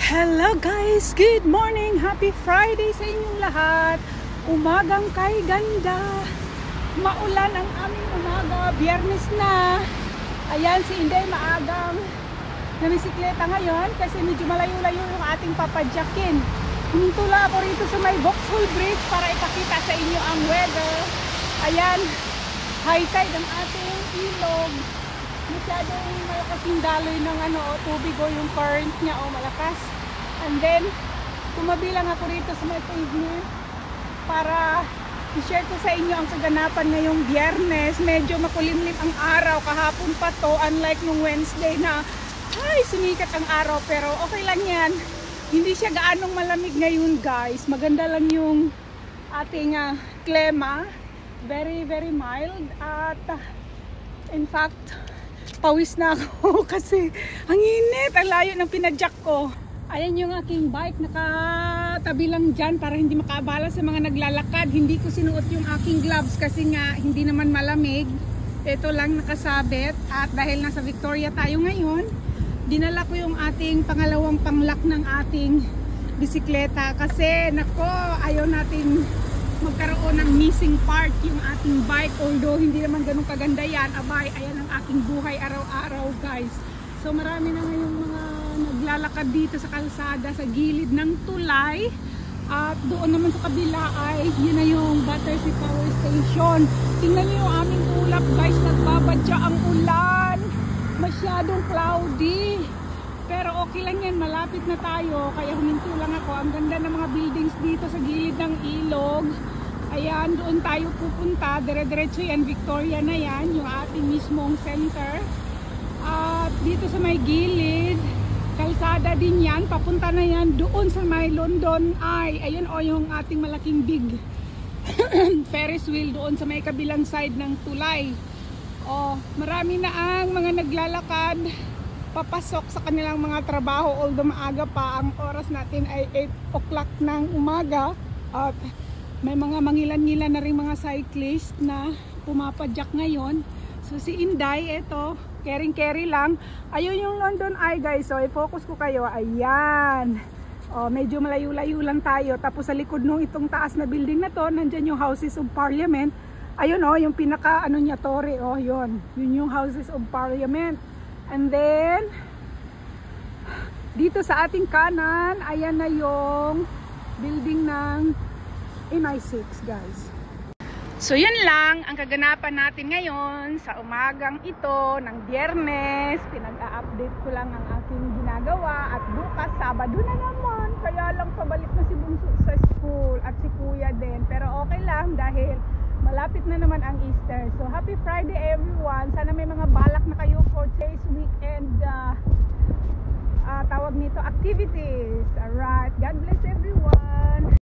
Hello guys! Good morning! Happy Friday sa inyong lahat! Umagang kay ganda! Maulan ang aming umaga. Biyernes na. Ayan, si Inday maagang namisikleta ngayon kasi medyo malayo-layo yung ating papadyakin. Humintula ako rito sa may Vauxhall Bridge para ipakita sa inyo ang weather. Ayan, high tide ang ating ilog. Masyadong malakas yung daloy ng tubig o yung current niya malakas. And then, tumabi lang ako rito sa may pavement para i-share ko sa inyo ang kaganapan ngayong Biyernes. Medyo makulimlim ang araw. Kahapon pa to, unlike nung Wednesday na sumikat ang araw. Pero okay lang yan. Hindi siya gaanong malamig ngayon guys. Maganda lang yung ating klima. Very, very mild. At in fact, pawis na ako kasi ang init. Ang layo ng pinadyak ko. Ayan yung aking bike, nakatabi lang dyan para hindi makaabala sa mga naglalakad. Hindi ko sinuot yung aking gloves kasi nga hindi naman malamig. Ito lang nakasabit. At dahil nasa Victoria tayo ngayon, dinala ko yung ating pangalawang panglak ng ating bisikleta. Kasi nako, ayaw natin magkaroon ng missing part yung ating bike. Although hindi naman ganun kaganda yan. Abay, ayan ang aking buhay araw-araw guys. So marami na ngayong mga naglalakad dito sa kalsada sa gilid ng tulay. At doon naman sa kabila ay yun na yung Battersea Power Station. Tingnan nyo yung aming ulap guys, nagbabadya ang ulan. Masyadong cloudy. Pero okay lang yan, malapit na tayo. Kaya huminto lang ako. Ang ganda ng mga buildings dito sa gilid ng ilog. Ayan, doon tayo pupunta. Dire-diretso yan, Victoria na yan. Yung ating mismong center. At dito sa may gilid, kalsada din yan. Papunta na yan doon sa may London Eye. Ayun yung ating malaking big Ferris wheel doon sa may kabilang side ng tulay. Marami na ang mga naglalakad papasok sa kanilang mga trabaho. Although maaga pa, ang oras natin ay 8 o'clock ng umaga. At may mga mangilan-ngilan na rin mga cyclist na pumapadyak ngayon. So si Inday, ito, carry lang. Ayun yung London Eye guys. So i-focus ko kayo. Ayan. Medyo malayo-layo lang tayo. Tapos sa likod nung itong taas na building na to, nandyan yung Houses of Parliament. Ayun yung pinaka niya, Torre. Yun. Yun yung Houses of Parliament. And then, dito sa ating kanan, ayan na yung building ng MI6 guys. So yun lang ang kaganapan natin ngayon sa umagang ito ng Biyernes. Pinag-a-update ko lang ang aking ginagawa at bukas Sabado na naman. Kaya lang pabalik na si Bunso sa school at si Kuya din. Pero okay lang dahil malapit na naman ang Easter. So happy Friday everyone. Sana may mga balak na kayo for today's weekend tawag nito activities. Alright, God bless everyone.